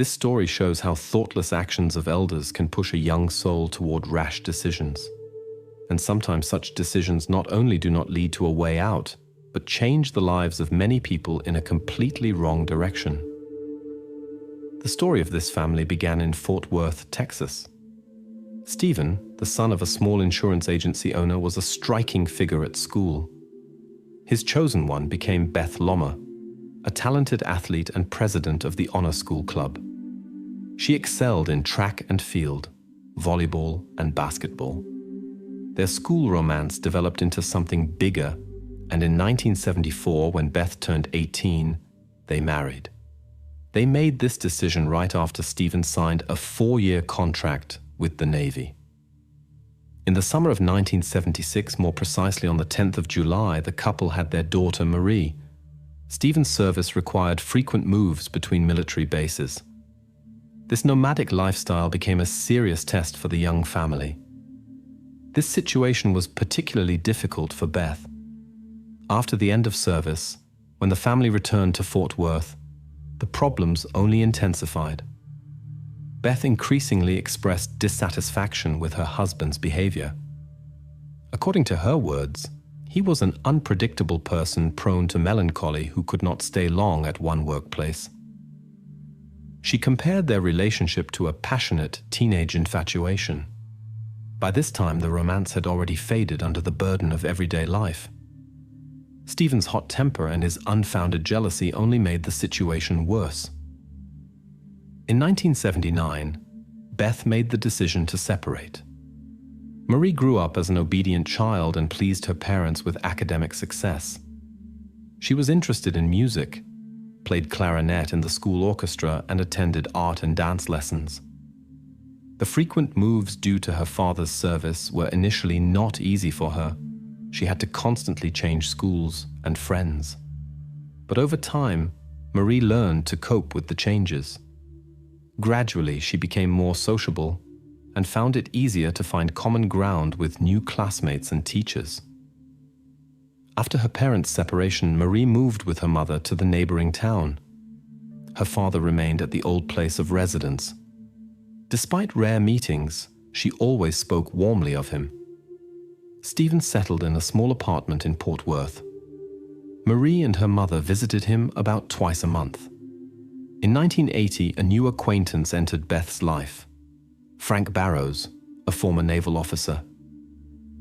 This story shows how thoughtless actions of elders can push a young soul toward rash decisions. And sometimes such decisions not only do not lead to a way out, but change the lives of many people in a completely wrong direction. The story of this family began in Fort Worth, Texas. Stephen, the son of a small insurance agency owner, was a striking figure at school. His chosen one became Beth Lommer, a talented athlete and president of the Honor School Club. She excelled in track and field, volleyball and basketball. Their school romance developed into something bigger, and in 1974, when Beth turned 18, they married. They made this decision right after Stephen signed a 4-year contract with the Navy. In the summer of 1976, more precisely on the 10th of July, the couple had their daughter Marie. Stephen's service required frequent moves between military bases. This nomadic lifestyle became a serious test for the young family. This situation was particularly difficult for Beth. After the end of service, when the family returned to Fort Worth, the problems only intensified. Beth increasingly expressed dissatisfaction with her husband's behavior. According to her words, he was an unpredictable person prone to melancholy who could not stay long at one workplace. She compared their relationship to a passionate teenage infatuation. By this time, the romance had already faded under the burden of everyday life. Stephen's hot temper and his unfounded jealousy only made the situation worse. In 1979, Beth made the decision to separate. Marie grew up as an obedient child and pleased her parents with academic success. She was interested in music, played clarinet in the school orchestra, and attended art and dance lessons. The frequent moves due to her father's service were initially not easy for her. She had to constantly change schools and friends. But over time, Marie learned to cope with the changes. Gradually, she became more sociable and found it easier to find common ground with new classmates and teachers. After her parents' separation, Marie moved with her mother to the neighboring town. Her father remained at the old place of residence. Despite rare meetings, she always spoke warmly of him. Stephen settled in a small apartment in Fort Worth. Marie and her mother visited him about twice a month. In 1980, a new acquaintance entered Beth's life, Frank Barrows, a former naval officer.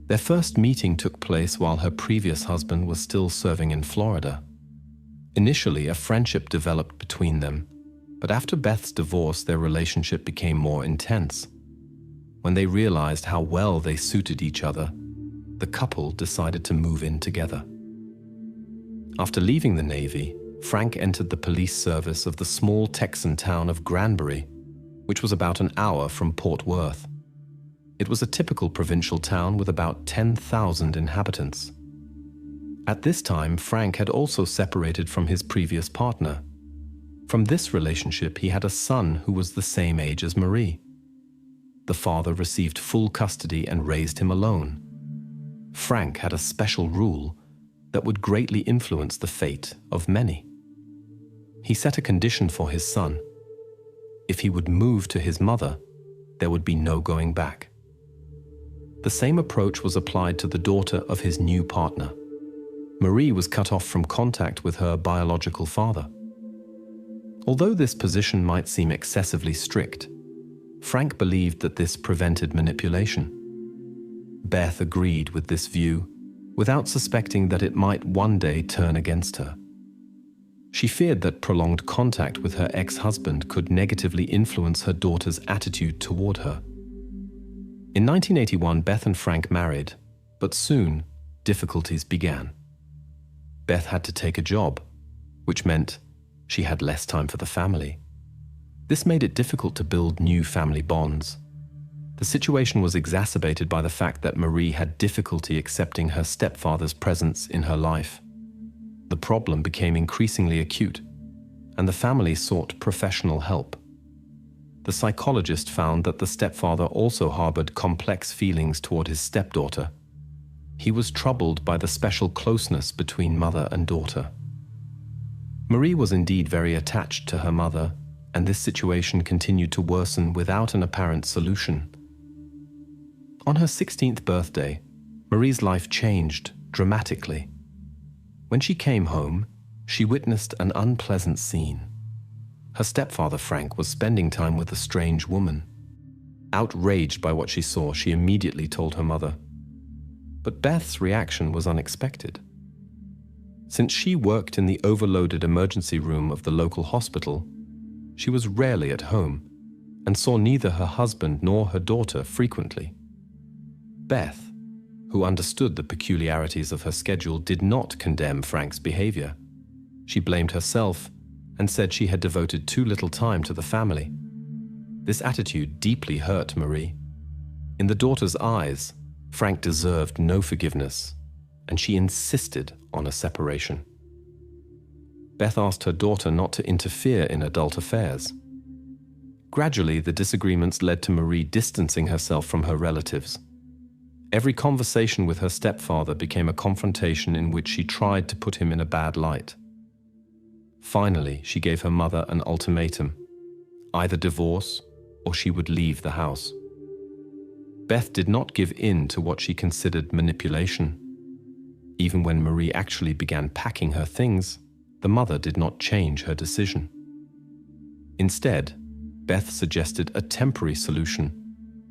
Their first meeting took place while her previous husband was still serving in Florida. Initially, a friendship developed between them, but after Beth's divorce, their relationship became more intense. When they realized how well they suited each other, the couple decided to move in together. After leaving the Navy, Frank entered the police service of the small Texan town of Granbury, which was about an hour from Fort Worth. It was a typical provincial town with about 10,000 inhabitants. At this time, Frank had also separated from his previous partner. From this relationship, he had a son who was the same age as Marie. The father received full custody and raised him alone. Frank had a special rule that would greatly influence the fate of many. He set a condition for his son. If he would move to his mother, there would be no going back. The same approach was applied to the daughter of his new partner. Marie was cut off from contact with her biological father. Although this position might seem excessively strict, Frank believed that this prevented manipulation. Beth agreed with this view, without suspecting that it might one day turn against her. She feared that prolonged contact with her ex-husband could negatively influence her daughter's attitude toward her. In 1981, Beth and Frank married, but soon difficulties began. Beth had to take a job, which meant she had less time for the family. This made it difficult to build new family bonds. The situation was exacerbated by the fact that Marie had difficulty accepting her stepfather's presence in her life. The problem became increasingly acute, and the family sought professional help. The psychologist found that the stepfather also harbored complex feelings toward his stepdaughter. He was troubled by the special closeness between mother and daughter. Marie was indeed very attached to her mother and this situation continued to worsen without an apparent solution. On her 16th birthday, Marie's life changed dramatically. When she came home, she witnessed an unpleasant scene. Her stepfather, Frank, was spending time with a strange woman. Outraged by what she saw, she immediately told her mother. But Beth's reaction was unexpected. Since she worked in the overloaded emergency room of the local hospital, she was rarely at home and saw neither her husband nor her daughter frequently. Beth, who understood the peculiarities of her schedule, did not condemn Frank's behavior. She blamed herself and said she had devoted too little time to the family. This attitude deeply hurt Marie. In the daughter's eyes, Frank deserved no forgiveness, and she insisted on a separation. Beth asked her daughter not to interfere in adult affairs. Gradually, the disagreements led to Marie distancing herself from her relatives. Every conversation with her stepfather became a confrontation in which she tried to put him in a bad light. Finally, she gave her mother an ultimatum: either divorce or she would leave the house. Beth did not give in to what she considered manipulation. Even when Marie actually began packing her things, the mother did not change her decision. Instead, Beth suggested a temporary solution,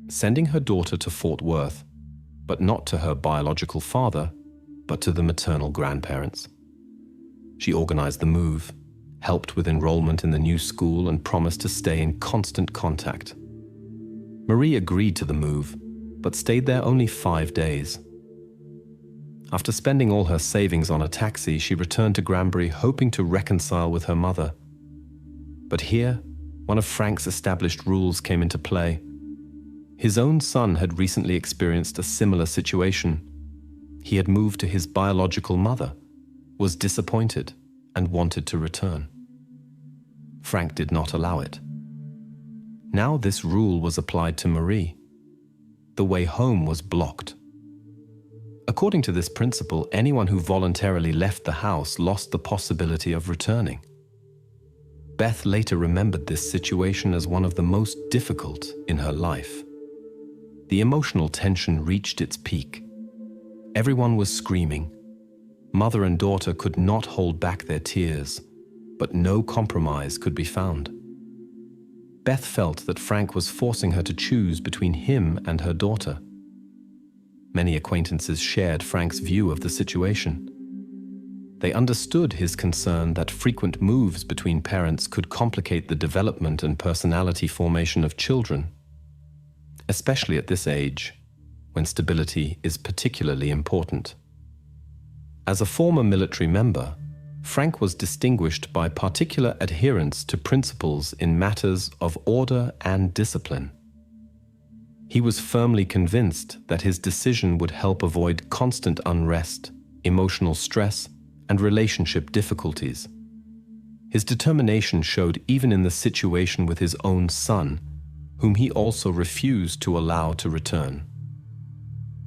sending her daughter to Fort Worth, but not to her biological father, but to the maternal grandparents. She organized the move, helped with enrollment in the new school, and promised to stay in constant contact. Marie agreed to the move, but stayed there only 5 days. After spending all her savings on a taxi, she returned to Granbury, hoping to reconcile with her mother. But here, one of Frank's established rules came into play. His own son had recently experienced a similar situation. He had moved to his biological mother, was disappointed, and wanted to return. Frank did not allow it. Now this rule was applied to Marie. The way home was blocked. According to this principle, anyone who voluntarily left the house lost the possibility of returning. Beth later remembered this situation as one of the most difficult in her life. The emotional tension reached its peak. Everyone was screaming. Mother and daughter could not hold back their tears, but no compromise could be found. Beth felt that Frank was forcing her to choose between him and her daughter. Many acquaintances shared Frank's view of the situation. They understood his concern that frequent moves between parents could complicate the development and personality formation of children, especially at this age, when stability is particularly important. As a former military member, Frank was distinguished by particular adherence to principles in matters of order and discipline. He was firmly convinced that his decision would help avoid constant unrest, emotional stress, and relationship difficulties. His determination showed even in the situation with his own son, whom he also refused to allow to return.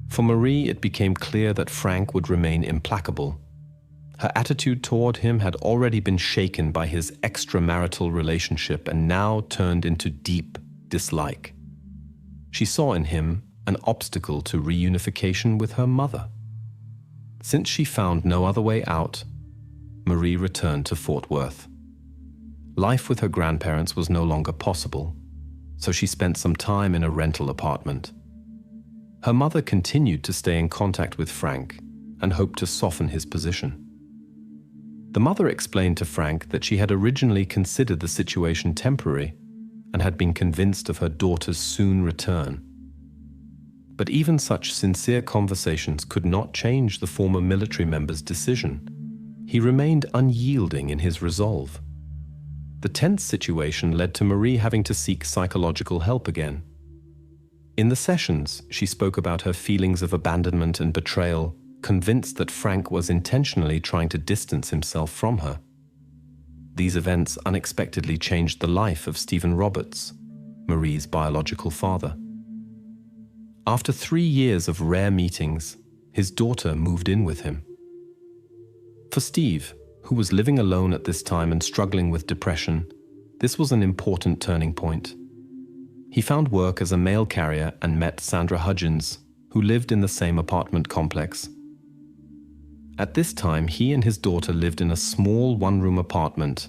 For Marie, it became clear that Frank would remain implacable. Her attitude toward him had already been shaken by his extramarital relationship and now turned into deep dislike. She saw in him an obstacle to reunification with her mother. Since she found no other way out, Marie returned to Fort Worth. Life with her grandparents was no longer possible, so she spent some time in a rental apartment. Her mother continued to stay in contact with Frank and hoped to soften his position. The mother explained to Frank that she had originally considered the situation temporary and had been convinced of her daughter's soon return. But even such sincere conversations could not change the former military member's decision. He remained unyielding in his resolve. The tense situation led to Marie having to seek psychological help again. In the sessions, she spoke about her feelings of abandonment and betrayal, convinced that Frank was intentionally trying to distance himself from her. These events unexpectedly changed the life of Stephen Roberts, Marie's biological father. After 3 years of rare meetings, his daughter moved in with him. For Steve, who was living alone at this time and struggling with depression, This was an important turning point. He found work as a mail carrier and met Sandra Hudgens, who lived in the same apartment complex. At this time, he and his daughter lived in a small one-room apartment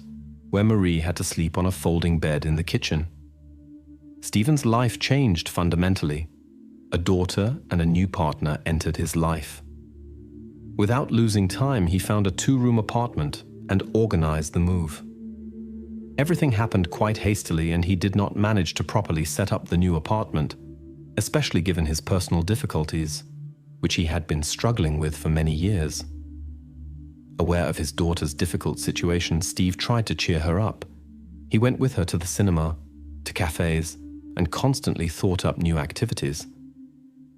where Marie had to sleep on a folding bed in the kitchen. Stephen's life changed fundamentally. A daughter and a new partner entered his life. Without losing time, he found a 2-room apartment and organized the move. Everything happened quite hastily, and he did not manage to properly set up the new apartment, especially given his personal difficulties, which he had been struggling with for many years. Aware of his daughter's difficult situation, Steve tried to cheer her up. He went with her to the cinema, to cafes, and constantly thought up new activities.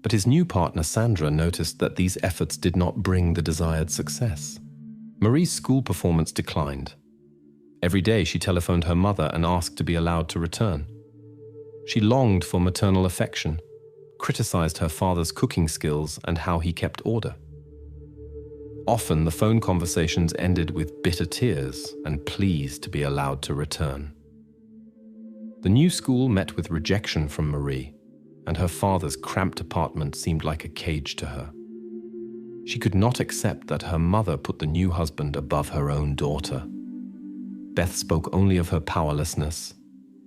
But his new partner, Sandra, noticed that these efforts did not bring the desired success. Marie's school performance declined. Every day she telephoned her mother and asked to be allowed to return. She longed for maternal affection, criticized her father's cooking skills and how he kept order. Often the phone conversations ended with bitter tears and pleas to be allowed to return. The new school met with rejection from Marie, and her father's cramped apartment seemed like a cage to her. She could not accept that her mother put the new husband above her own daughter. Beth spoke only of her powerlessness.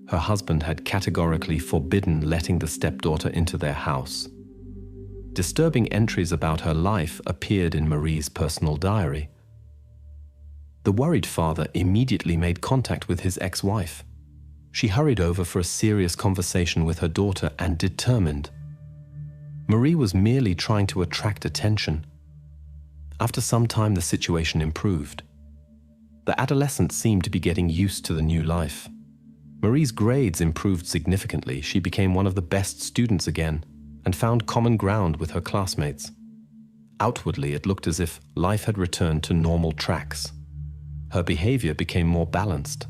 Her husband had categorically forbidden letting the stepdaughter into their house. Disturbing entries about her life appeared in Marie's personal diary. The worried father immediately made contact with his ex-wife. She hurried over for a serious conversation with her daughter and determined. Marie was merely trying to attract attention. After some time, the situation improved. The adolescent seemed to be getting used to the new life. Marie's grades improved significantly. She became one of the best students again and found common ground with her classmates. Outwardly, it looked as if life had returned to normal tracks. Her behavior became more balanced.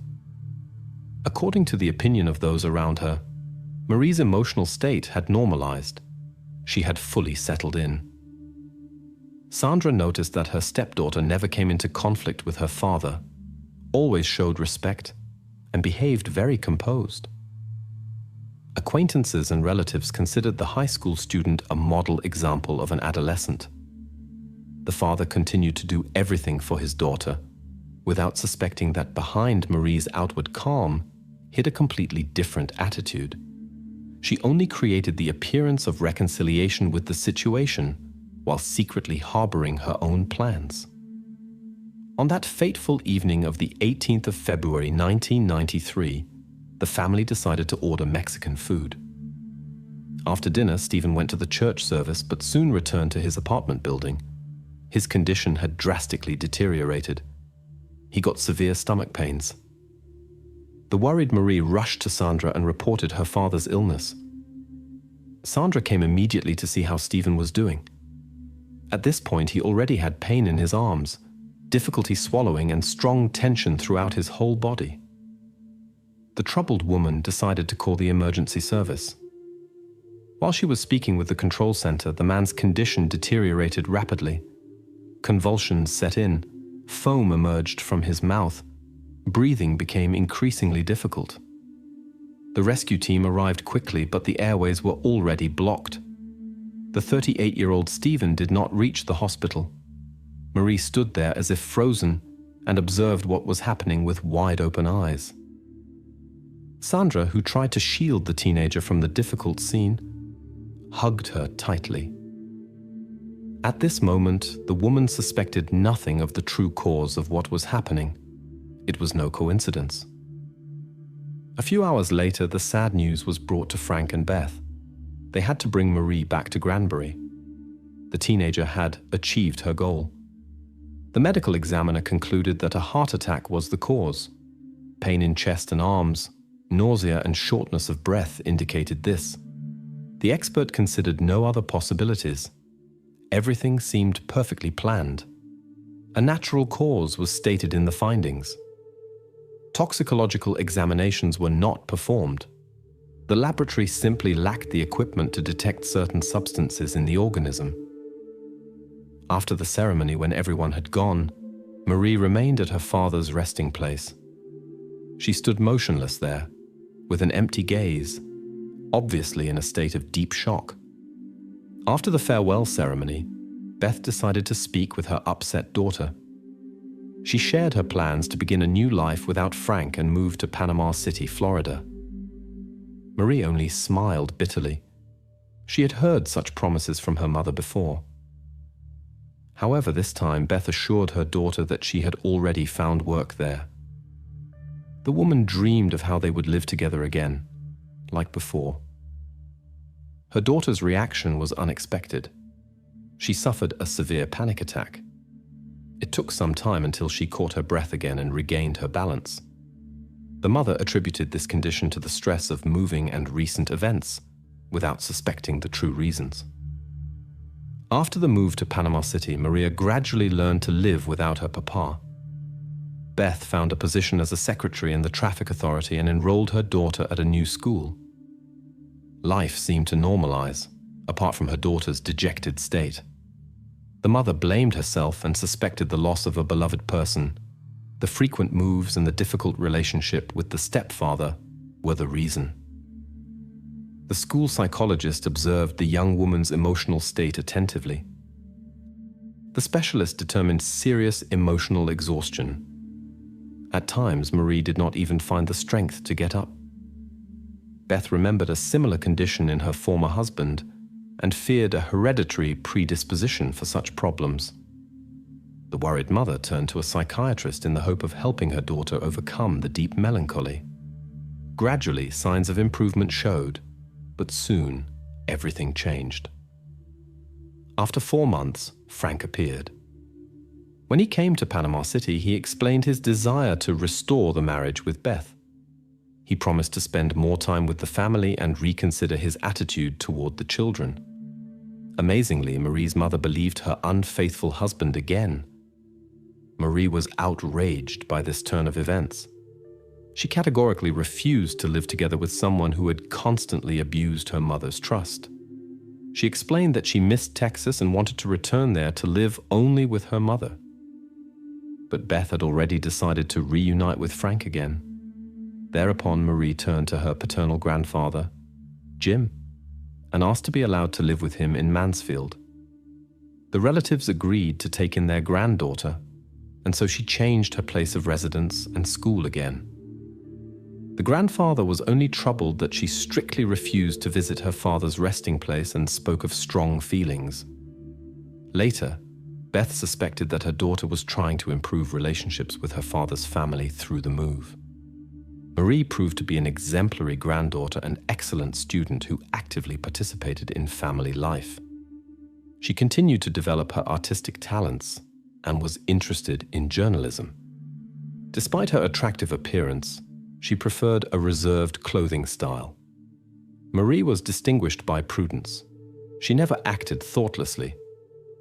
According to the opinion of those around her, Marie's emotional state had normalized. She had fully settled in. Sandra noticed that her stepdaughter never came into conflict with her father, always showed respect, and behaved very composed. Acquaintances and relatives considered the high school student a model example of an adolescent. The father continued to do everything for his daughter, without suspecting that behind Marie's outward calm hid a completely different attitude. She only created the appearance of reconciliation with the situation while secretly harboring her own plans. On that fateful evening of the 18th of February 1993, the family decided to order Mexican food. After dinner, Stephen went to the church service but soon returned to his apartment building. His condition had drastically deteriorated. He got severe stomach pains. The worried Marie rushed to Sandra and reported her father's illness. Sandra came immediately to see how Stephen was doing. At this point, he already had pain in his arms, difficulty swallowing, and strong tension throughout his whole body. The troubled woman decided to call the emergency service. While she was speaking with the control center, the man's condition deteriorated rapidly. Convulsions set in, foam emerged from his mouth, breathing became increasingly difficult. The rescue team arrived quickly, but the airways were already blocked. The 38-year-old Stephen did not reach the hospital. Marie stood there as if frozen and observed what was happening with wide-open eyes. Sandra, who tried to shield the teenager from the difficult scene, hugged her tightly. At this moment, the woman suspected nothing of the true cause of what was happening. It was no coincidence. A few hours later, the sad news was brought to Frank and Beth. They had to bring Marie back to Granbury. The teenager had achieved her goal. The medical examiner concluded that a heart attack was the cause. Pain in chest and arms, nausea and shortness of breath indicated this. The expert considered no other possibilities. Everything seemed perfectly planned. A natural cause was stated in the findings. Toxicological examinations were not performed. The laboratory simply lacked the equipment to detect certain substances in the organism. After the ceremony, when everyone had gone, Marie remained at her father's resting place. She stood motionless there, with an empty gaze, obviously in a state of deep shock. After the farewell ceremony, Beth decided to speak with her upset daughter. She shared her plans to begin a new life without Frank and move to Panama City, Florida. Marie only smiled bitterly. She had heard such promises from her mother before. However, this time Beth assured her daughter that she had already found work there. The woman dreamed of how they would live together again, like before. Her daughter's reaction was unexpected. She suffered a severe panic attack. It took some time until she caught her breath again and regained her balance. The mother attributed this condition to the stress of moving and recent events, without suspecting the true reasons. After the move to Panama City, Maria gradually learned to live without her papa. Beth found a position as a secretary in the traffic authority and enrolled her daughter at a new school. Life seemed to normalize, apart from her daughter's dejected state. The mother blamed herself and suspected the loss of a beloved person. The frequent moves and the difficult relationship with the stepfather were the reason. The school psychologist observed the young woman's emotional state attentively. The specialist determined serious emotional exhaustion. At times, Marie did not even find the strength to get up. Beth remembered a similar condition in her former husband and feared a hereditary predisposition for such problems. The worried mother turned to a psychiatrist in the hope of helping her daughter overcome the deep melancholy. Gradually, signs of improvement showed, but soon everything changed. After 4 months, Frank appeared. When he came to Panama City, he explained his desire to restore the marriage with Beth. He promised to spend more time with the family and reconsider his attitude toward the children. Amazingly, Marie's mother believed her unfaithful husband again. Marie was outraged by this turn of events. She categorically refused to live together with someone who had constantly abused her mother's trust. She explained that she missed Texas and wanted to return there to live only with her mother. But Beth had already decided to reunite with Frank again. Thereupon, Marie turned to her paternal grandfather, Jim, and asked to be allowed to live with him in Mansfield. The relatives agreed to take in their granddaughter, and so she changed her place of residence and school again. The grandfather was only troubled that she strictly refused to visit her father's resting place and spoke of strong feelings. Later, Beth suspected that her daughter was trying to improve relationships with her father's family through the move. Marie proved to be an exemplary granddaughter and excellent student who actively participated in family life. She continued to develop her artistic talents and was interested in journalism. Despite her attractive appearance, she preferred a reserved clothing style. Marie was distinguished by prudence. She never acted thoughtlessly,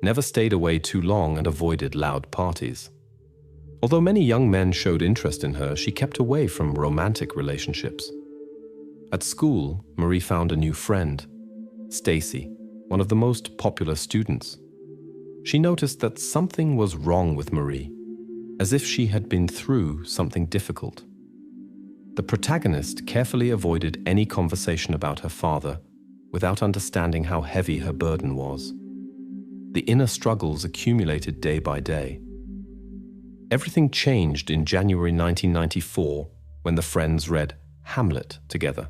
never stayed away too long, and avoided loud parties. Although many young men showed interest in her, she kept away from romantic relationships. At school, Marie found a new friend, Stacy, one of the most popular students. She noticed that something was wrong with Marie, as if she had been through something difficult. The protagonist carefully avoided any conversation about her father, without understanding how heavy her burden was. The inner struggles accumulated day by day. Everything changed in January 1994 when the friends read Hamlet together.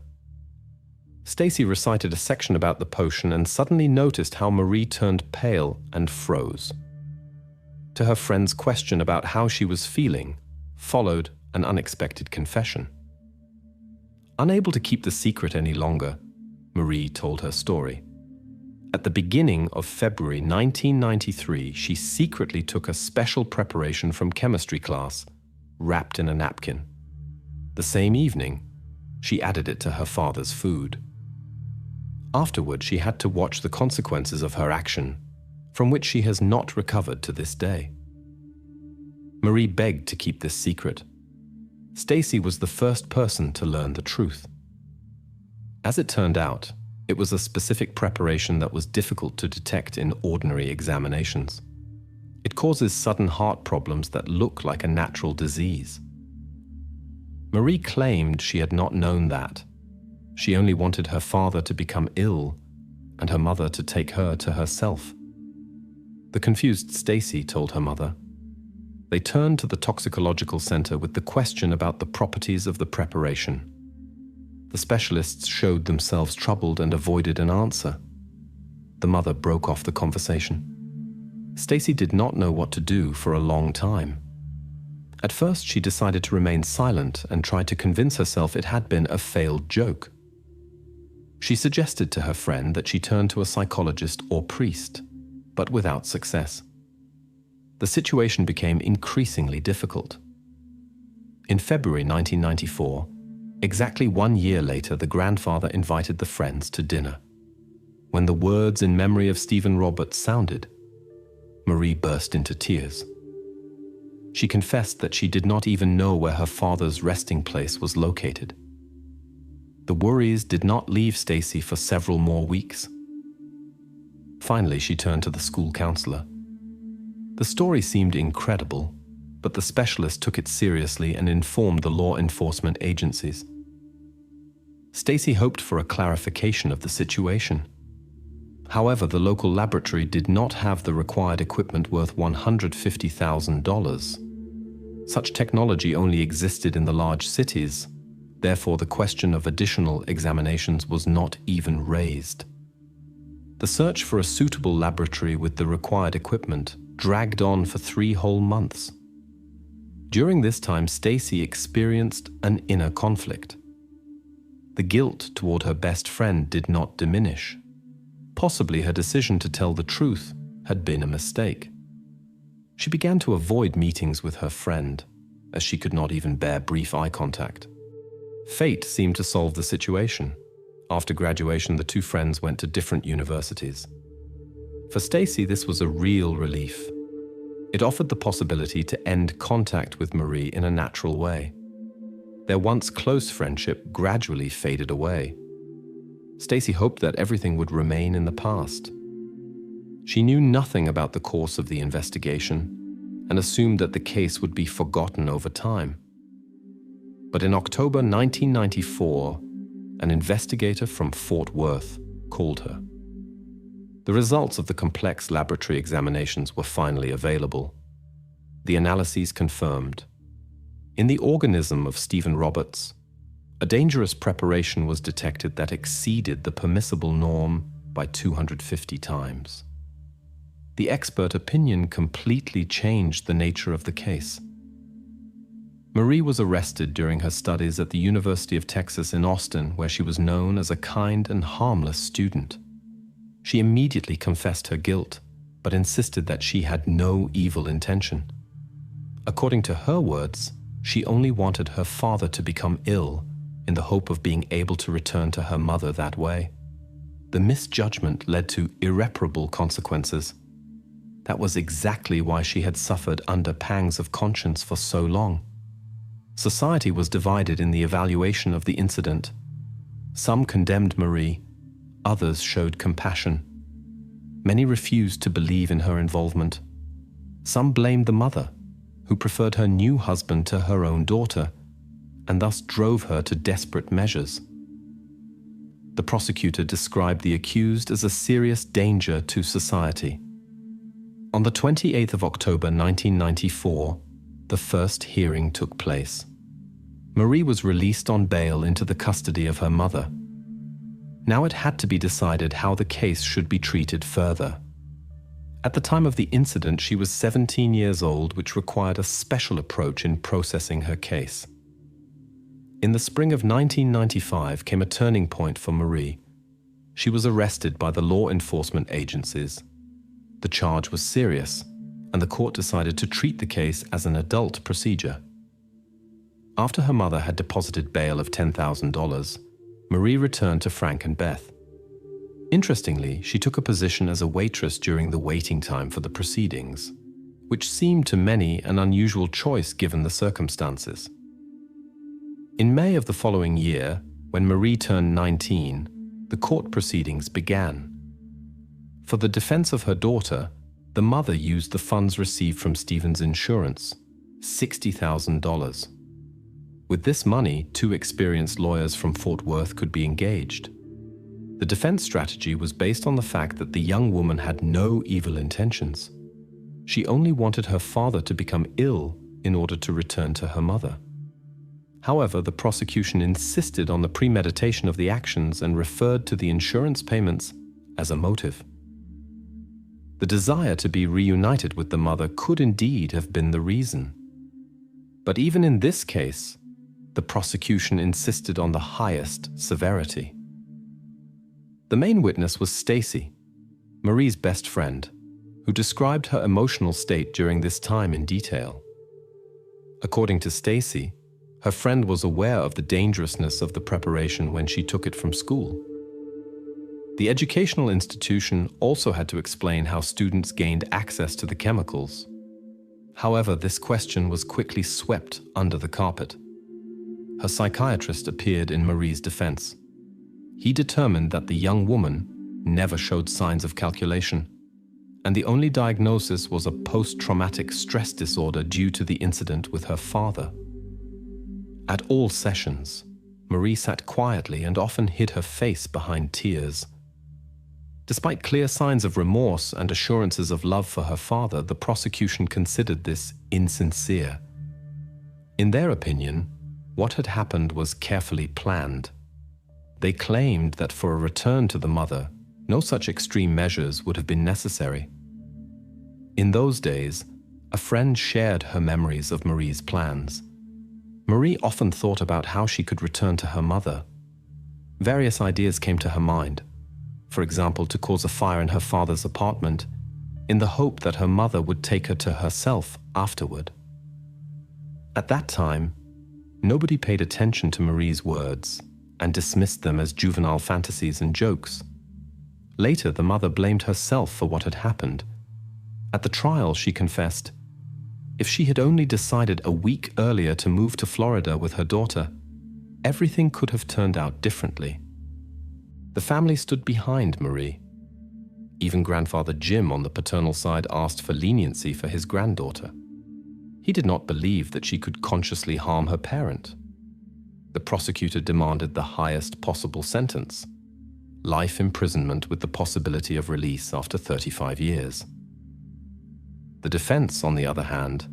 Stacy recited a section about the potion and suddenly noticed how Marie turned pale and froze. To her friend's question about how she was feeling, followed an unexpected confession. Unable to keep the secret any longer, Marie told her story. At the beginning of February 1993, she secretly took a special preparation from chemistry class, wrapped in a napkin. The same evening, she added it to her father's food. Afterward, she had to watch the consequences of her action, from which she has not recovered to this day. Marie begged to keep this secret. Stacy was the first person to learn the truth. As it turned out, it was a specific preparation that was difficult to detect in ordinary examinations. It causes sudden heart problems that look like a natural disease. Marie claimed she had not known that. She only wanted her father to become ill and her mother to take her to herself. The confused Stacy told her mother. They turned to the toxicological center with the question about the properties of the preparation. The specialists showed themselves troubled and avoided an answer. The mother broke off the conversation. Stacy did not know what to do for a long time. At first, she decided to remain silent and tried to convince herself it had been a failed joke. She suggested to her friend that she turn to a psychologist or priest, but without success. The situation became increasingly difficult. In February 1994, exactly 1 year later, the grandfather invited the friends to dinner. When the words in memory of Stephen Roberts sounded, Marie burst into tears. She confessed that she did not even know where her father's resting place was located. The worries did not leave Stacy for several more weeks. Finally, she turned to the school counselor. The story seemed incredible, but the specialist took it seriously and informed the law enforcement agencies. Stacy hoped for a clarification of the situation. However, the local laboratory did not have the required equipment worth $150,000. Such technology only existed in the large cities. Therefore, the question of additional examinations was not even raised. The search for a suitable laboratory with the required equipment dragged on for 3 whole months. During this time, Stacy experienced an inner conflict. The guilt toward her best friend did not diminish. Possibly her decision to tell the truth had been a mistake. She began to avoid meetings with her friend, as she could not even bear brief eye contact. Fate seemed to solve the situation. After graduation, the 2 friends went to different universities. For Stacy, this was a real relief. It offered the possibility to end contact with Marie in a natural way. Their once close friendship gradually faded away. Stacy hoped that everything would remain in the past. She knew nothing about the course of the investigation and assumed that the case would be forgotten over time. But in October 1994, an investigator from Fort Worth called her. The results of the complex laboratory examinations were finally available. The analyses confirmed. In the organism of Stephen Roberts, a dangerous preparation was detected that exceeded the permissible norm by 250 times. The expert opinion completely changed the nature of the case. Marie was arrested during her studies at the University of Texas in Austin, where she was known as a kind and harmless student. She immediately confessed her guilt, but insisted that she had no evil intention. According to her words, she only wanted her father to become ill in the hope of being able to return to her mother that way. The misjudgment led to irreparable consequences. That was exactly why she had suffered under pangs of conscience for so long. Society was divided in the evaluation of the incident. Some condemned Marie, others showed compassion. Many refused to believe in her involvement. Some blamed the mother, who preferred her new husband to her own daughter, and thus drove her to desperate measures. The prosecutor described the accused as a serious danger to society. On the 28th of October 1994, the first hearing took place. Marie was released on bail into the custody of her mother. Now it had to be decided how the case should be treated further. At the time of the incident, she was 17 years old, which required a special approach in processing her case. In the spring of 1995 came a turning point for Marie. She was arrested by the law enforcement agencies. The charge was serious, and the court decided to treat the case as an adult procedure. After her mother had deposited bail of $10,000, Marie returned to Frank and Beth. Interestingly, she took a position as a waitress during the waiting time for the proceedings, which seemed to many an unusual choice given the circumstances. In May of the following year, when Marie turned 19, the court proceedings began. For the defense of her daughter, the mother used the funds received from Stephen's insurance, $60,000. With this money, 2 experienced lawyers from Fort Worth could be engaged. The defense strategy was based on the fact that the young woman had no evil intentions. She only wanted her father to become ill in order to return to her mother. However, the prosecution insisted on the premeditation of the actions and referred to the insurance payments as a motive. The desire to be reunited with the mother could indeed have been the reason. But even in this case, the prosecution insisted on the highest severity. The main witness was Stacy, Marie's best friend, who described her emotional state during this time in detail. According to Stacy, her friend was aware of the dangerousness of the preparation when she took it from school. The educational institution also had to explain how students gained access to the chemicals. However, this question was quickly swept under the carpet. Her psychiatrist appeared in Marie's defense. He determined that the young woman never showed signs of calculation, and the only diagnosis was a post-traumatic stress disorder due to the incident with her father. At all sessions, Marie sat quietly and often hid her face behind tears. Despite clear signs of remorse and assurances of love for her father, the prosecution considered this insincere. In their opinion, what had happened was carefully planned. They claimed that for a return to the mother, no such extreme measures would have been necessary. In those days, a friend shared her memories of Marie's plans. Marie often thought about how she could return to her mother. Various ideas came to her mind. For example, to cause a fire in her father's apartment, in the hope that her mother would take her to herself afterward. At that time, nobody paid attention to Marie's words and dismissed them as juvenile fantasies and jokes. Later, the mother blamed herself for what had happened. At the trial, she confessed, if she had only decided a week earlier to move to Florida with her daughter, everything could have turned out differently. The family stood behind Marie. Even grandfather Jim on the paternal side asked for leniency for his granddaughter. He did not believe that she could consciously harm her parent. The prosecutor demanded the highest possible sentence, life imprisonment with the possibility of release after 35 years. The defense, on the other hand,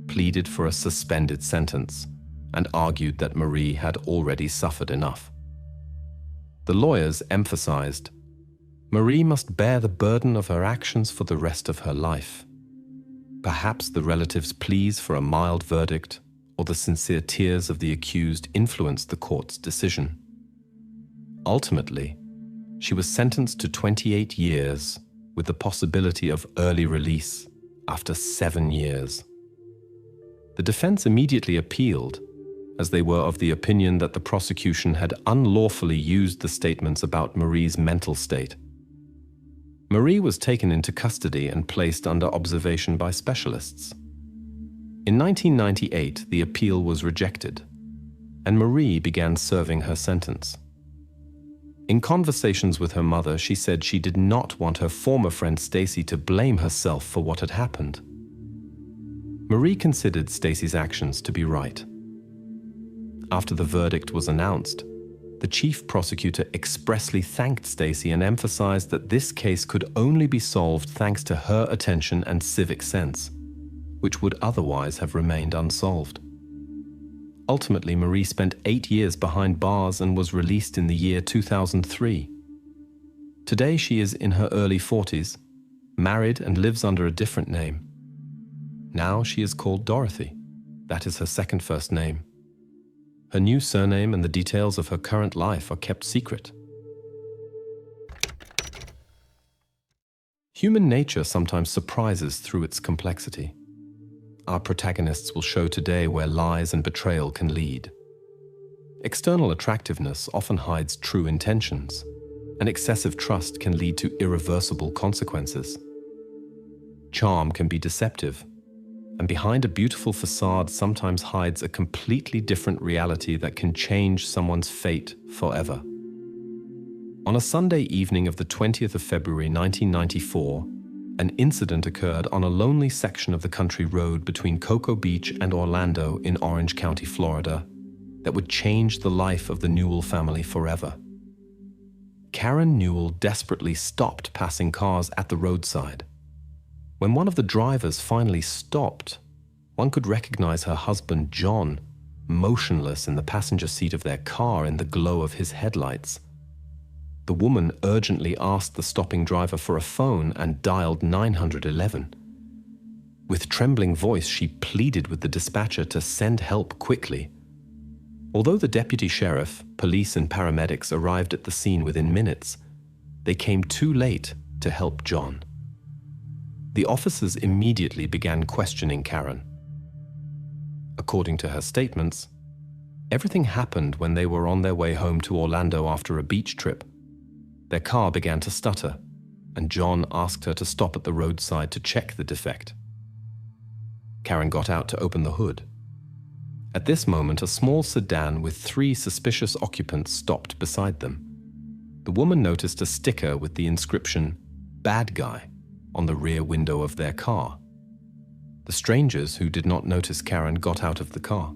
pleaded for a suspended sentence and argued that Marie had already suffered enough. The lawyers emphasized, Marie must bear the burden of her actions for the rest of her life. Perhaps the relatives' pleas for a mild verdict or the sincere tears of the accused influenced the court's decision. Ultimately, she was sentenced to 28 years with the possibility of early release after 7 years. The defense immediately appealed, as they were of the opinion that the prosecution had unlawfully used the statements about Marie's mental state. Marie was taken into custody and placed under observation by specialists. In 1998, the appeal was rejected, and Marie began serving her sentence. In conversations with her mother, she said she did not want her former friend Stacy to blame herself for what had happened. Marie considered Stacy's actions to be right. After the verdict was announced, the chief prosecutor expressly thanked Stacy and emphasized that this case could only be solved thanks to her attention and civic sense, which would otherwise have remained unsolved. Ultimately, Marie spent 8 years behind bars and was released in the year 2003. Today, she is in her early 40s, married and lives under a different name. Now she is called Dorothy. That is her second first name. Her new surname and the details of her current life are kept secret. Human nature sometimes surprises through its complexity. Our protagonists will show today where lies and betrayal can lead. External attractiveness often hides true intentions, and excessive trust can lead to irreversible consequences. Charm can be deceptive, and behind a beautiful facade sometimes hides a completely different reality that can change someone's fate forever. On a Sunday evening of the 20th of February 1994, an incident occurred on a lonely section of the country road between Cocoa Beach and Orlando in Orange County, Florida, that would change the life of the Newell family forever. Karen Newell desperately stopped passing cars at the roadside. When one of the drivers finally stopped, one could recognize her husband, John, motionless in the passenger seat of their car in the glow of his headlights. The woman urgently asked the stopping driver for a phone and dialed 911. With trembling voice, she pleaded with the dispatcher to send help quickly. Although the deputy sheriff, police, and paramedics arrived at the scene within minutes, they came too late to help John. The officers immediately began questioning Karen. According to her statements, everything happened when they were on their way home to Orlando after a beach trip. Their car began to stutter, and John asked her to stop at the roadside to check the defect. Karen got out to open the hood. At this moment, a small sedan with 3 suspicious occupants stopped beside them. The woman noticed a sticker with the inscription, "Bad Guy," on the rear window of their car. The strangers, who did not notice Karen, got out of the car.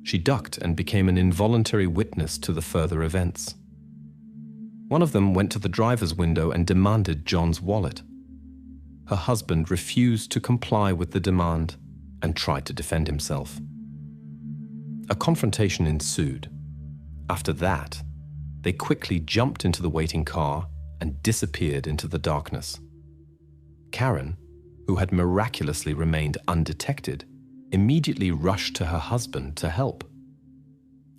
She ducked and became an involuntary witness to the further events. One of them went to the driver's window and demanded John's wallet. Her husband refused to comply with the demand and tried to defend himself. A confrontation ensued. After that, they quickly jumped into the waiting car and disappeared into the darkness. Karen, who had miraculously remained undetected, immediately rushed to her husband to help.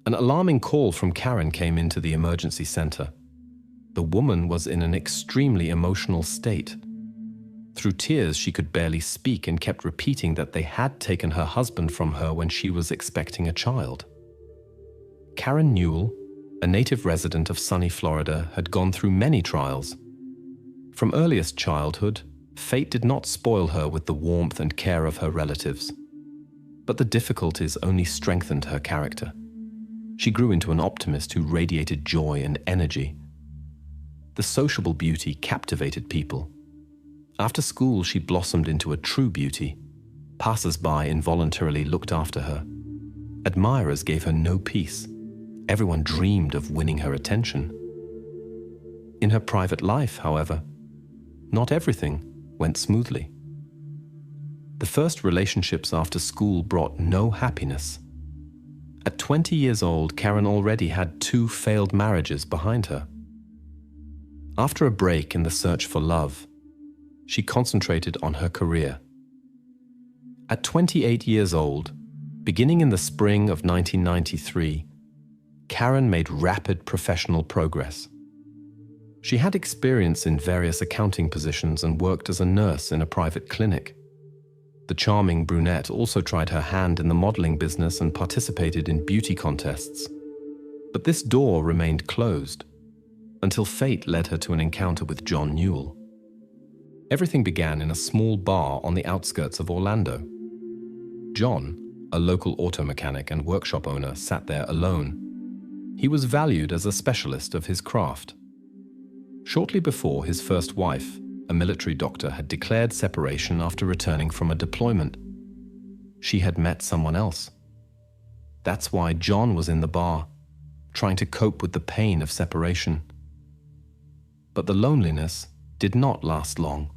An alarming call from Karen came into the emergency center. The woman was in an extremely emotional state. Through tears, she could barely speak and kept repeating that they had taken her husband from her when she was expecting a child. Karen Newell, a native resident of sunny Florida, had gone through many trials. From earliest childhood, fate did not spoil her with the warmth and care of her relatives. But the difficulties only strengthened her character. She grew into an optimist who radiated joy and energy. The sociable beauty captivated people. After school, she blossomed into a true beauty. Passers-by involuntarily looked after her. Admirers gave her no peace. Everyone dreamed of winning her attention. In her private life, however, not everything went smoothly. The first relationships after school brought no happiness. At 20 years old, Karen already had 2 failed marriages behind her. After a break in the search for love, she concentrated on her career. At 28 years old, beginning in the spring of 1993, Karen made rapid professional progress. She had experience in various accounting positions and worked as a nurse in a private clinic. The charming brunette also tried her hand in the modeling business and participated in beauty contests. But this door remained closed until fate led her to an encounter with John Newell. Everything began in a small bar on the outskirts of Orlando. John, a local auto mechanic and workshop owner, sat there alone. He was valued as a specialist of his craft. Shortly before, his first wife, a military doctor, had declared separation after returning from a deployment. She had met someone else. That's why John was in the bar, trying to cope with the pain of separation. But the loneliness did not last long.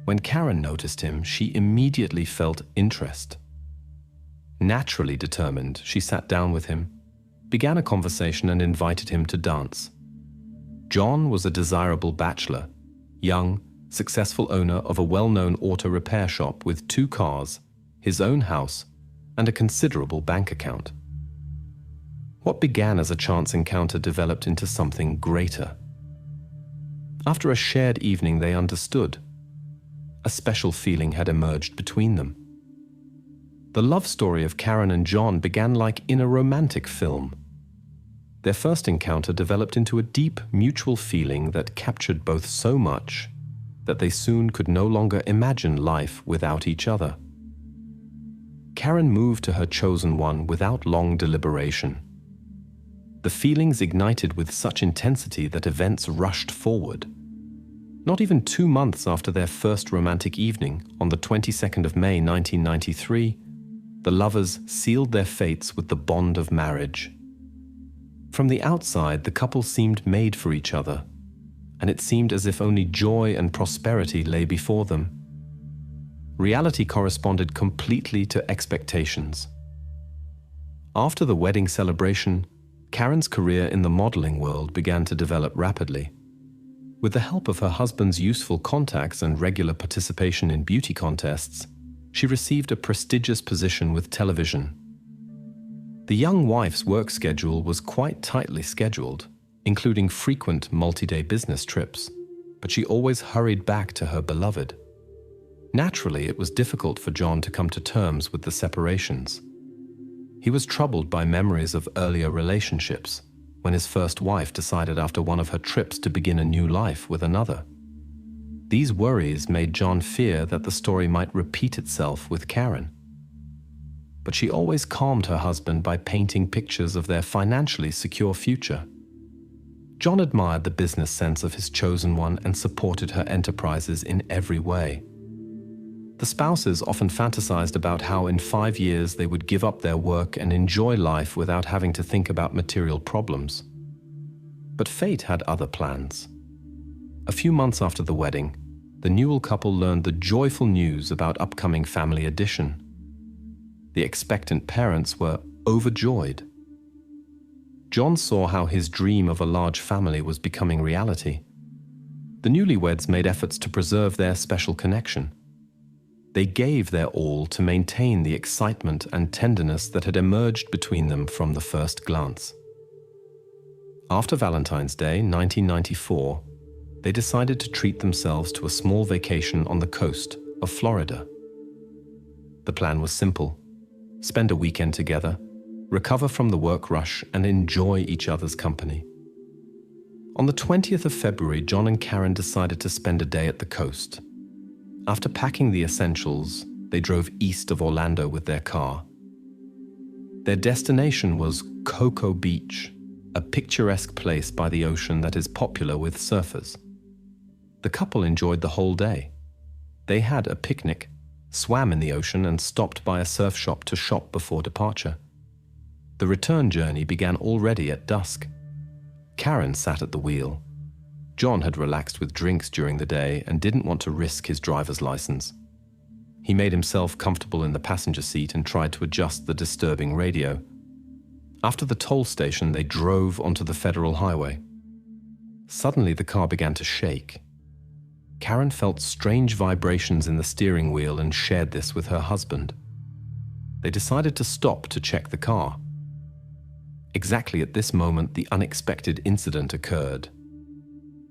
When Karen noticed him, she immediately felt interest. Naturally determined, she sat down with him, began a conversation, and invited him to dance. John was a desirable bachelor, young, successful owner of a well-known auto repair shop with 2 cars, his own house, and a considerable bank account. What began as a chance encounter developed into something greater. After a shared evening, they understood. A special feeling had emerged between them. The love story of Karen and John began like in a romantic film. Their first encounter developed into a deep mutual feeling that captured both so much that they soon could no longer imagine life without each other. Karen moved to her chosen one without long deliberation. The feelings ignited with such intensity that events rushed forward. Not even 2 months after their first romantic evening, on the 22nd of May 1993, The lovers sealed their fates with the bond of marriage. From the outside, the couple seemed made for each other, and it seemed as if only joy and prosperity lay before them. Reality corresponded completely to expectations. After the wedding celebration, Karen's career in the modeling world began to develop rapidly. With the help of her husband's useful contacts and regular participation in beauty contests, she received a prestigious position with television. The young wife's work schedule was quite tightly scheduled, including frequent multi-day business trips, but she always hurried back to her beloved. Naturally, it was difficult for John to come to terms with the separations. He was troubled by memories of earlier relationships, when his first wife decided after one of her trips to begin a new life with another. These worries made John fear that the story might repeat itself with Karen. But she always calmed her husband by painting pictures of their financially secure future. John admired the business sense of his chosen one and supported her enterprises in every way. The spouses often fantasized about how in 5 years they would give up their work and enjoy life without having to think about material problems. But fate had other plans. A few months after the wedding, the Newell couple learned the joyful news about upcoming family addition. The expectant parents were overjoyed. John saw how his dream of a large family was becoming reality. The newlyweds made efforts to preserve their special connection. They gave their all to maintain the excitement and tenderness that had emerged between them from the first glance. After Valentine's Day, 1994, they decided to treat themselves to a small vacation on the coast of Florida. The plan was simple: spend a weekend together, recover from the work rush, and enjoy each other's company. On the 20th of February, John and Karen decided to spend a day at the coast. After packing the essentials, they drove east of Orlando with their car. Their destination was Cocoa Beach, a picturesque place by the ocean that is popular with surfers. The couple enjoyed the whole day. They had a picnic, swam in the ocean, and stopped by a surf shop to shop before departure. The return journey began already at dusk. Karen sat at the wheel. John had relaxed with drinks during the day and didn't want to risk his driver's license. He made himself comfortable in the passenger seat and tried to adjust the disturbing radio. After the toll station, they drove onto the federal highway. Suddenly, the car began to shake. Karen felt strange vibrations in the steering wheel and shared this with her husband. They decided to stop to check the car. Exactly at this moment, the unexpected incident occurred.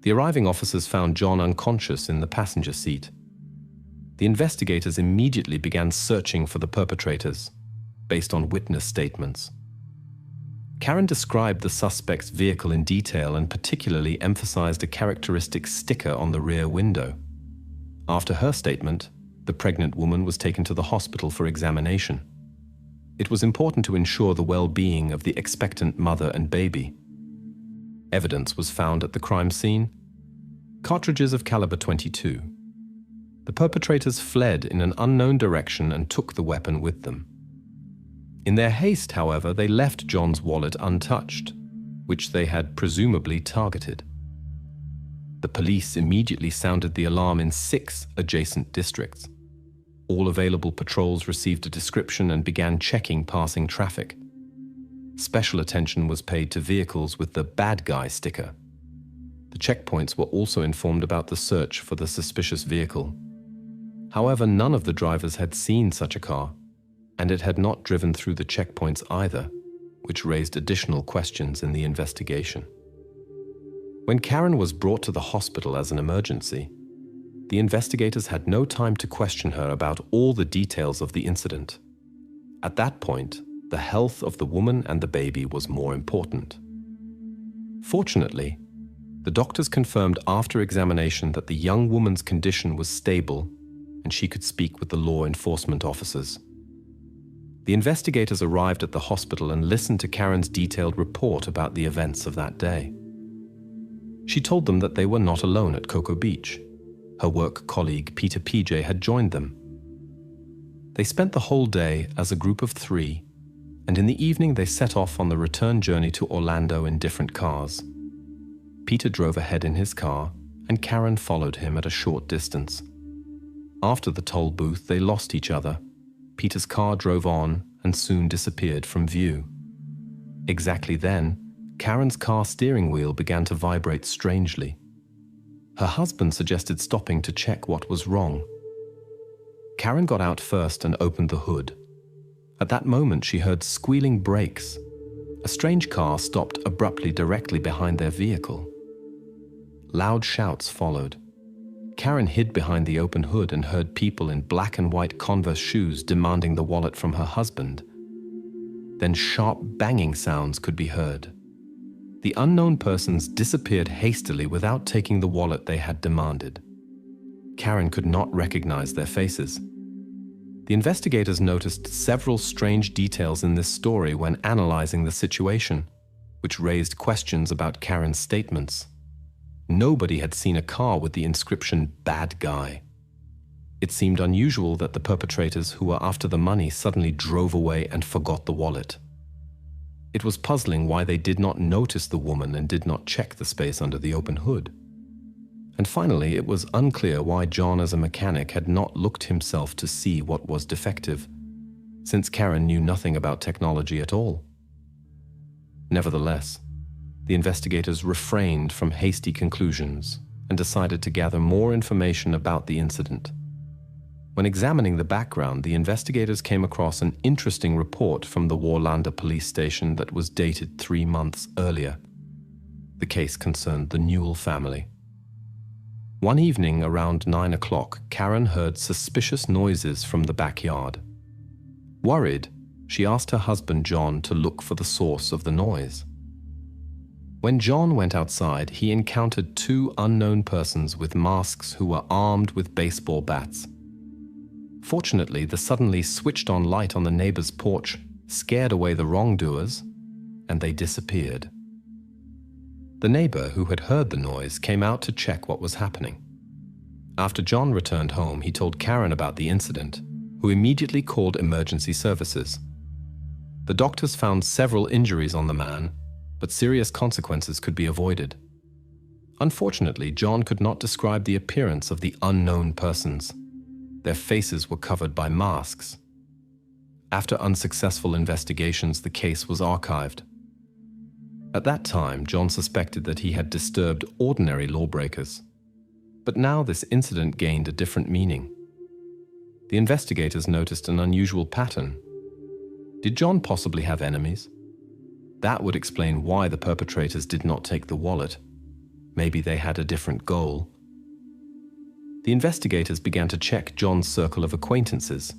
The arriving officers found John unconscious in the passenger seat. The investigators immediately began searching for the perpetrators, based on witness statements. Karen described the suspect's vehicle in detail and particularly emphasized a characteristic sticker on the rear window. After her statement, the pregnant woman was taken to the hospital for examination. It was important to ensure the well-being of the expectant mother and baby. Evidence was found at the crime scene: cartridges of caliber .22. The perpetrators fled in an unknown direction and took the weapon with them. In their haste, however, they left John's wallet untouched, which they had presumably targeted. The police immediately sounded the alarm in 6 adjacent districts. All available patrols received a description and began checking passing traffic. Special attention was paid to vehicles with the bad guy sticker. The checkpoints were also informed about the search for the suspicious vehicle. However, none of the drivers had seen such a car, and it had not driven through the checkpoints either, which raised additional questions in the investigation. When Karen was brought to the hospital as an emergency, the investigators had no time to question her about all the details of the incident. At that point, the health of the woman and the baby was more important. Fortunately, the doctors confirmed after examination that the young woman's condition was stable and she could speak with the law enforcement officers. The investigators arrived at the hospital and listened to Karen's detailed report about the events of that day. She told them that they were not alone at Cocoa Beach. Her work colleague Peter PJ had joined them. They spent the whole day as a group of 3, and in the evening they set off on the return journey to Orlando in different cars. Peter drove ahead in his car, and Karen followed him at a short distance. After the toll booth, they lost each other. Peter's car drove on and soon disappeared from view. Exactly then, Karen's car steering wheel began to vibrate strangely. Her husband suggested stopping to check what was wrong. Karen got out first and opened the hood. At that moment, she heard squealing brakes. A strange car stopped abruptly directly behind their vehicle. Loud shouts followed. Karen hid behind the open hood and heard people in black and white Converse shoes demanding the wallet from her husband. Then sharp banging sounds could be heard. The unknown persons disappeared hastily without taking the wallet they had demanded. Karen could not recognize their faces. The investigators noticed several strange details in this story when analyzing the situation, which raised questions about Karen's statements. Nobody had seen a car with the inscription "Bad Guy." It seemed unusual that the perpetrators who were after the money suddenly drove away and forgot the wallet. It was puzzling why they did not notice the woman and did not check the space under the open hood. And finally, it was unclear why John as a mechanic had not looked himself to see what was defective, since Karen knew nothing about technology at all. Nevertheless, the investigators refrained from hasty conclusions and decided to gather more information about the incident. When examining the background, the investigators came across an interesting report from the Warlander police station that was dated 3 months earlier. The case concerned the Newell family. One evening around 9 o'clock, Karen heard suspicious noises from the backyard. Worried, she asked her husband John to look for the source of the noise. When John went outside, he encountered 2 unknown persons with masks who were armed with baseball bats. Fortunately, the suddenly switched-on light on the neighbor's porch scared away the wrongdoers, and they disappeared. The neighbor who had heard the noise came out to check what was happening. After John returned home, he told Karen about the incident, who immediately called emergency services. The doctors found several injuries on the man, but serious consequences could be avoided. Unfortunately, John could not describe the appearance of the unknown persons. Their faces were covered by masks. After unsuccessful investigations, the case was archived. At that time, John suspected that he had disturbed ordinary lawbreakers. But now this incident gained a different meaning. The investigators noticed an unusual pattern. Did John possibly have enemies? That would explain why the perpetrators did not take the wallet. Maybe they had a different goal. The investigators began to check John's circle of acquaintances,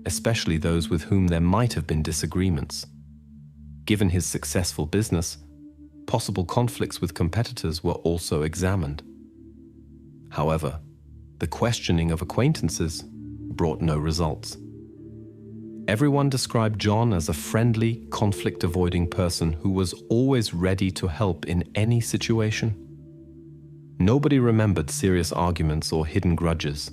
especially those with whom there might have been disagreements. Given his successful business, possible conflicts with competitors were also examined. However, the questioning of acquaintances brought no results. Everyone described John as a friendly, conflict-avoiding person who was always ready to help in any situation. Nobody remembered serious arguments or hidden grudges.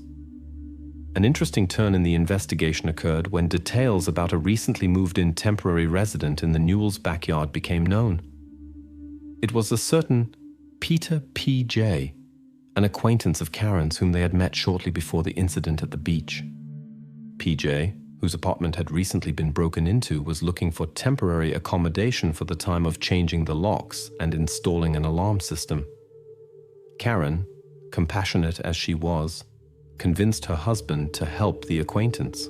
An interesting turn in the investigation occurred when details about a recently moved-in temporary resident in the Newell's backyard became known. It was a certain Peter P.J., an acquaintance of Karen's whom they had met shortly before the incident at the beach. P.J., whose apartment had recently been broken into, was looking for temporary accommodation for the time of changing the locks and installing an alarm system. Karen, compassionate as she was, convinced her husband to help the acquaintance.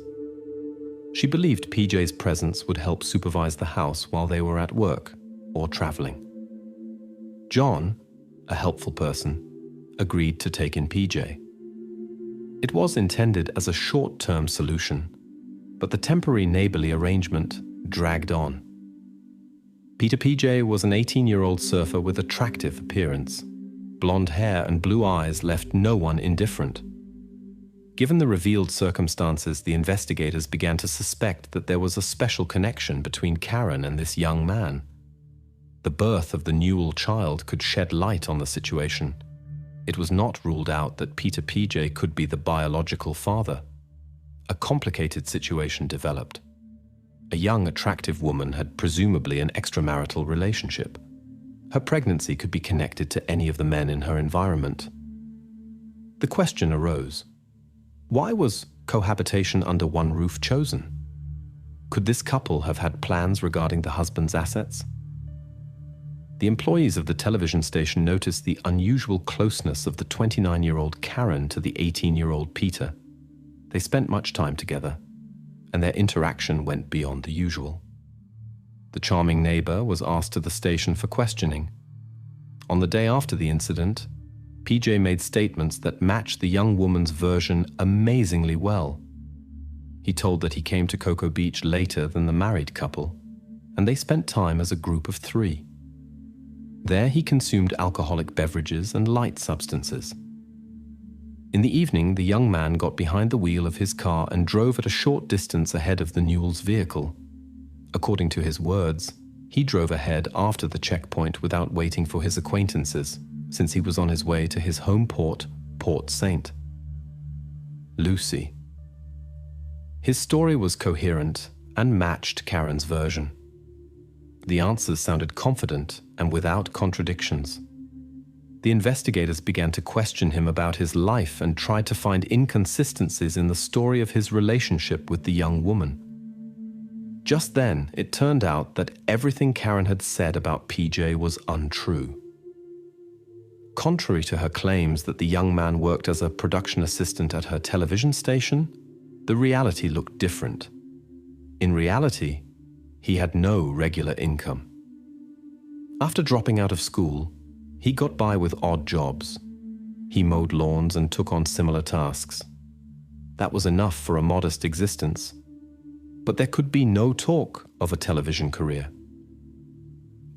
She believed PJ's presence would help supervise the house while they were at work or traveling. John, a helpful person, agreed to take in PJ. It was intended as a short-term solution, but the temporary neighborly arrangement dragged on. Peter PJ was an 18-year-old surfer with attractive appearance. Blonde hair and blue eyes left no one indifferent. Given the revealed circumstances, the investigators began to suspect that there was a special connection between Karen and this young man. The birth of the Newell child could shed light on the situation. It was not ruled out that Peter PJ could be the biological father. a complicated situation developed. A young, attractive woman had presumably an extramarital relationship. Her pregnancy could be connected to any of the men in her environment. The question arose: why was cohabitation under one roof chosen? Could this couple have had plans regarding the husband's assets? The employees of the television station noticed the unusual closeness of the 29-year-old Karen to the 18-year-old Peter. They spent much time together, and their interaction went beyond the usual. The charming neighbor was asked to the station for questioning. On the day after the incident, PJ made statements that matched the young woman's version amazingly well. He told that he came to Cocoa Beach later than the married couple, and they spent time as a group of 3. There he consumed alcoholic beverages and light substances. In the evening, the young man got behind the wheel of his car and drove at a short distance ahead of the Newell's vehicle. According to his words, he drove ahead after the checkpoint without waiting for his acquaintances, since he was on his way to his home port, Port Saint. Lucy. His story was coherent and matched Karen's version. The answers sounded confident and without contradictions. The investigators began to question him about his life and tried to find inconsistencies in the story of his relationship with the young woman. Just then, it turned out that everything Karen had said about PJ was untrue. Contrary to her claims that the young man worked as a production assistant at her television station, the reality looked different. In reality, he had no regular income. After dropping out of school, he got by with odd jobs. He mowed lawns and took on similar tasks. That was enough for a modest existence. But there could be no talk of a television career.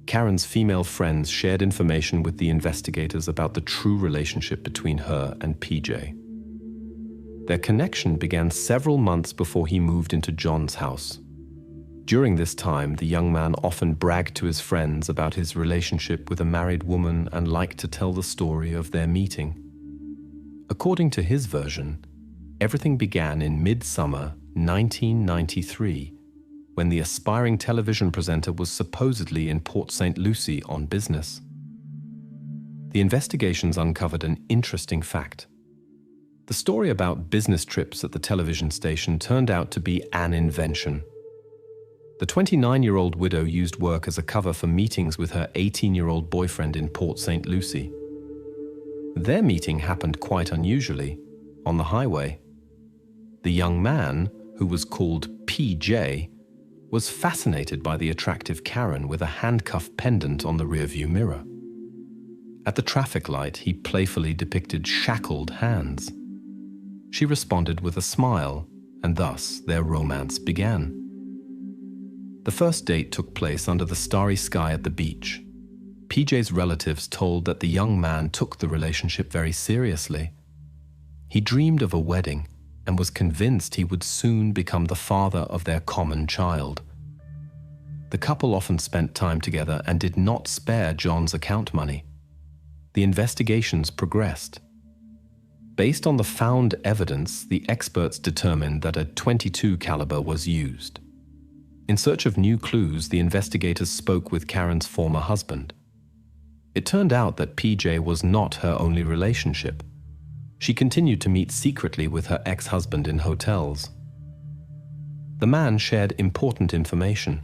Karen's female friends shared information with the investigators about the true relationship between her and PJ. Their connection began several months before he moved into John's house. During this time, the young man often bragged to his friends about his relationship with a married woman and liked to tell the story of their meeting. According to his version, everything began in mid-summer 1993, when the aspiring television presenter was supposedly in Port St. Lucie on business. The investigations uncovered an interesting fact. The story about business trips at the television station turned out to be an invention. The 29-year-old widow used work as a cover for meetings with her 18-year-old boyfriend in Port St. Lucie. Their meeting happened quite unusually, on the highway. The young man, who was called PJ, was fascinated by the attractive Karen with a handcuff pendant on the rearview mirror. At the traffic light, he playfully depicted shackled hands. She responded with a smile, and thus their romance began. The first date took place under the starry sky at the beach. PJ's relatives told that the young man took the relationship very seriously. He dreamed of a wedding and was convinced he would soon become the father of their common child. The couple often spent time together and did not spare John's account money. The investigations progressed. Based on the found evidence, the experts determined that a .22 caliber was used. In search of new clues, the investigators spoke with Karen's former husband. It turned out that PJ was not her only relationship. She continued to meet secretly with her ex-husband in hotels. The man shared important information.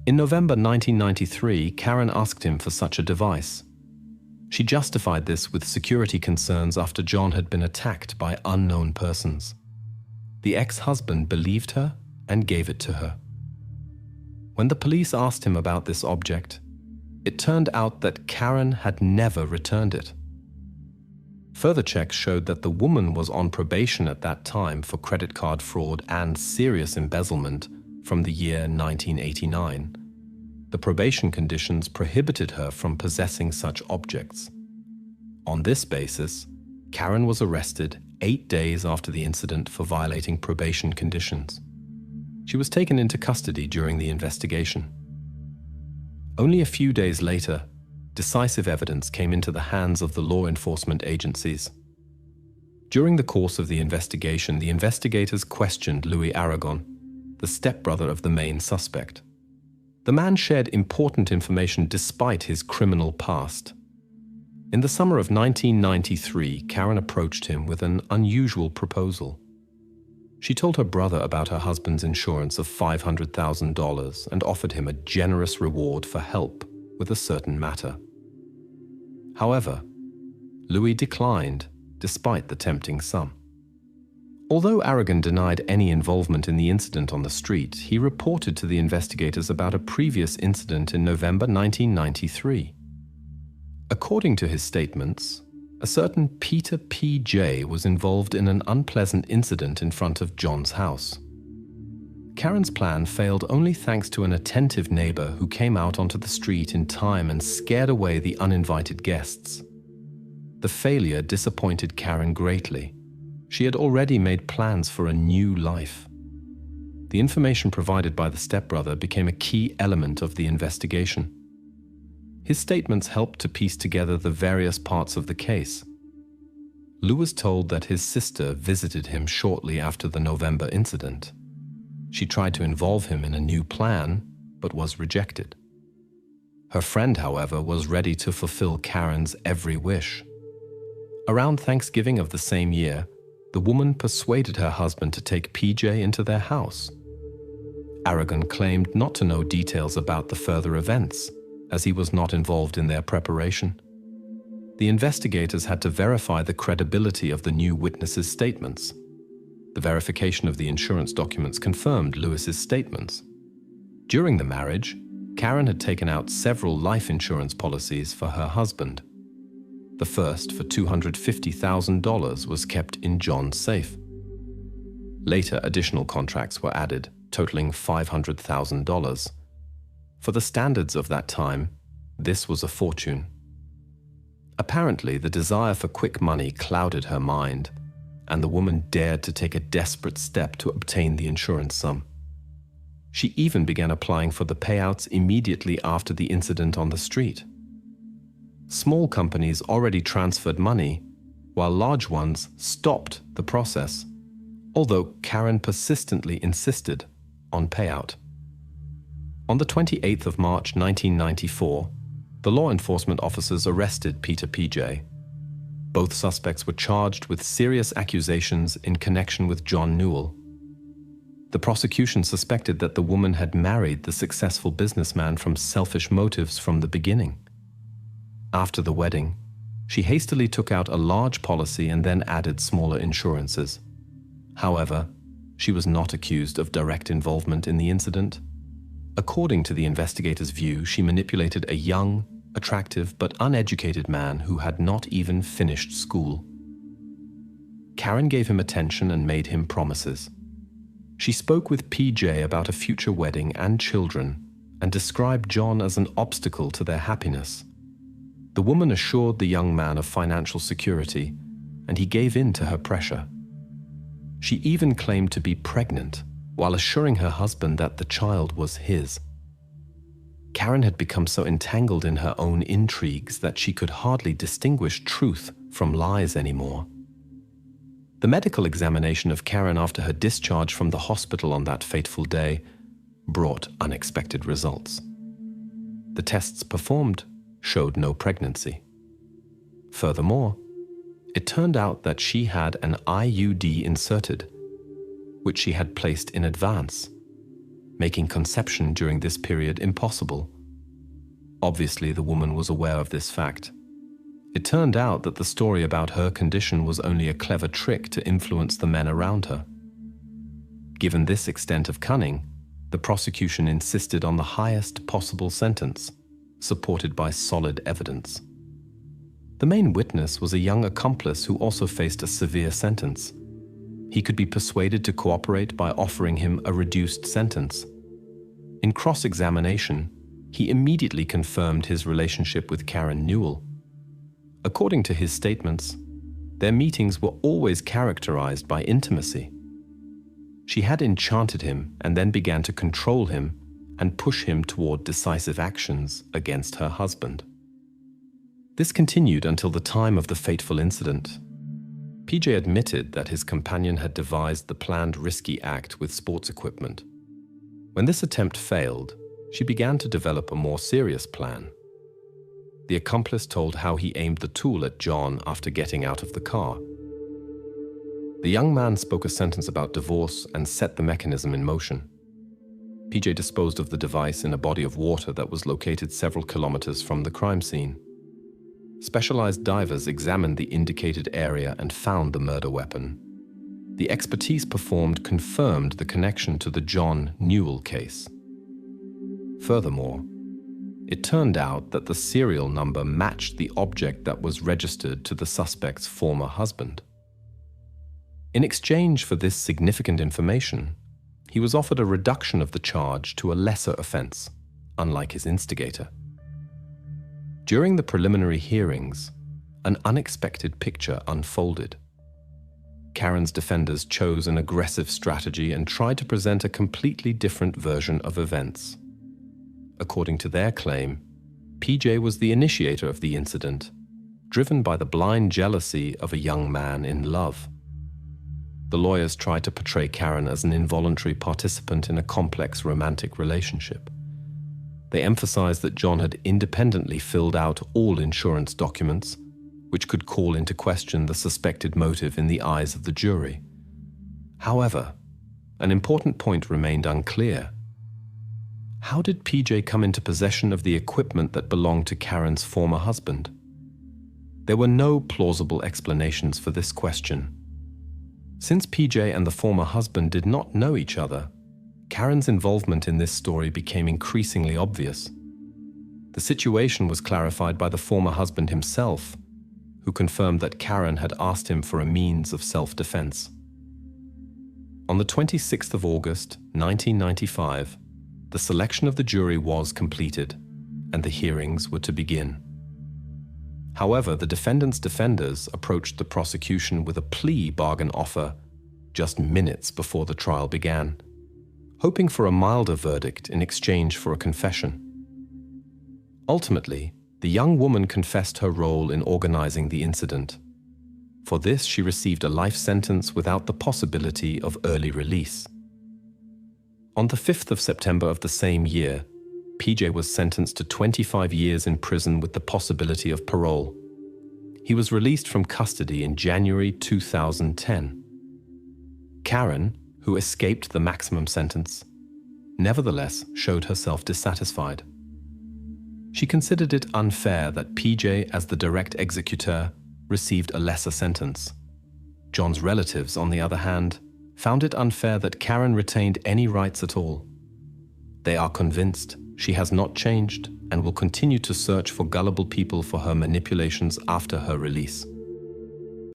In November 1993, Karen asked him for such a device. She justified this with security concerns after John had been attacked by unknown persons. The ex-husband believed her and gave it to her. When the police asked him about this object, it turned out that Karen had never returned it. Further checks showed that the woman was on probation at that time for credit card fraud and serious embezzlement from the year 1989. The probation conditions prohibited her from possessing such objects. On this basis, Karen was arrested 8 days after the incident for violating probation conditions. She was taken into custody during the investigation. Only a few days later, decisive evidence came into the hands of the law enforcement agencies. During the course of the investigation, the investigators questioned Louis Aragon, the stepbrother of the main suspect. The man shared important information despite his criminal past. In the summer of 1993, Karen approached him with an unusual proposal. She told her brother about her husband's insurance of $500,000 and offered him a generous reward for help with a certain matter. However, Louis declined despite the tempting sum. Although Aragon denied any involvement in the incident on the street, he reported to the investigators about a previous incident in November 1993. According to his statements, a certain Peter P.J. was involved in an unpleasant incident in front of John's house. Karen's plan failed only thanks to an attentive neighbor who came out onto the street in time and scared away the uninvited guests. The failure disappointed Karen greatly. She had already made plans for a new life. The information provided by the stepbrother became a key element of the investigation. His statements helped to piece together the various parts of the case. Lou was told that his sister visited him shortly after the November incident. She tried to involve him in a new plan, but was rejected. Her friend, however, was ready to fulfill Karen's every wish. Around Thanksgiving of the same year, the woman persuaded her husband to take PJ into their house. Aragon claimed not to know details about the further events, as he was not involved in their preparation. The investigators had to verify the credibility of the new witnesses' statements. The verification of the insurance documents confirmed Lewis's statements. During the marriage, Karen had taken out several life insurance policies for her husband. The first, for $250,000, was kept in John's safe. Later, additional contracts were added, totaling $500,000. For the standards of that time, this was a fortune. Apparently, the desire for quick money clouded her mind, and the woman dared to take a desperate step to obtain the insurance sum. She even began applying for the payouts immediately after the incident on the street. Small companies already transferred money, while large ones stopped the process, although Karen persistently insisted on payout. On the 28th of March 1994, the law enforcement officers arrested Peter P.J. Both suspects were charged with serious accusations in connection with John Newell. The prosecution suspected that the woman had married the successful businessman from selfish motives from the beginning. After the wedding, she hastily took out a large policy and then added smaller insurances. However, she was not accused of direct involvement in the incident. According to the investigators' view, she manipulated a young, attractive but uneducated man who had not even finished school. Karen gave him attention and made him promises. She spoke with PJ about a future wedding and children and described John as an obstacle to their happiness. The woman assured the young man of financial security, and he gave in to her pressure. She even claimed to be pregnant, while assuring her husband that the child was his. Karen had become so entangled in her own intrigues that she could hardly distinguish truth from lies anymore. The medical examination of Karen after her discharge from the hospital on that fateful day brought unexpected results. The tests performed showed no pregnancy. Furthermore, it turned out that she had an IUD inserted, which she had placed in advance, making conception during this period impossible. Obviously, the woman was aware of this fact. It turned out that the story about her condition was only a clever trick to influence the men around her. Given this extent of cunning, the prosecution insisted on the highest possible sentence, supported by solid evidence. The main witness was a young accomplice who also faced a severe sentence. He could be persuaded to cooperate by offering him a reduced sentence. In cross-examination, he immediately confirmed his relationship with Karen Newell. According to his statements, their meetings were always characterized by intimacy. She had enchanted him and then began to control him and push him toward decisive actions against her husband. This continued until the time of the fateful incident. PJ admitted that his companion had devised the planned risky act with sports equipment. When this attempt failed, she began to develop a more serious plan. The accomplice told how he aimed the tool at John after getting out of the car. The young man spoke a sentence about divorce and set the mechanism in motion. PJ disposed of the device in a body of water that was located several kilometers from the crime scene. Specialized divers examined the indicated area and found the murder weapon. The expertise performed confirmed the connection to the John Newell case. Furthermore, it turned out that the serial number matched the object that was registered to the suspect's former husband. In exchange for this significant information, he was offered a reduction of the charge to a lesser offense, unlike his instigator. During the preliminary hearings, an unexpected picture unfolded. Karen's defenders chose an aggressive strategy and tried to present a completely different version of events. According to their claim, PJ was the initiator of the incident, driven by the blind jealousy of a young man in love. The lawyers tried to portray Karen as an involuntary participant in a complex romantic relationship. They emphasized that John had independently filled out all insurance documents, which could call into question the suspected motive in the eyes of the jury. However, an important point remained unclear. How did PJ come into possession of the equipment that belonged to Karen's former husband? There were no plausible explanations for this question. Since PJ and the former husband did not know each other, Karen's involvement in this story became increasingly obvious. The situation was clarified by the former husband himself, who confirmed that Karen had asked him for a means of self-defense. On the 26th of August, 1995, the selection of the jury was completed, and the hearings were to begin. However, the defendant's defenders approached the prosecution with a plea bargain offer just minutes before the trial began, hoping for a milder verdict in exchange for a confession. Ultimately, the young woman confessed her role in organizing the incident. For this, she received a life sentence without the possibility of early release. On the 5th of September of the same year, PJ was sentenced to 25 years in prison with the possibility of parole. He was released from custody in January 2010. Karen, who escaped the maximum sentence, nevertheless showed herself dissatisfied. She considered it unfair that PJ, as the direct executor, received a lesser sentence. John's relatives, on the other hand, found it unfair that Karen retained any rights at all. They are convinced she has not changed and will continue to search for gullible people for her manipulations after her release.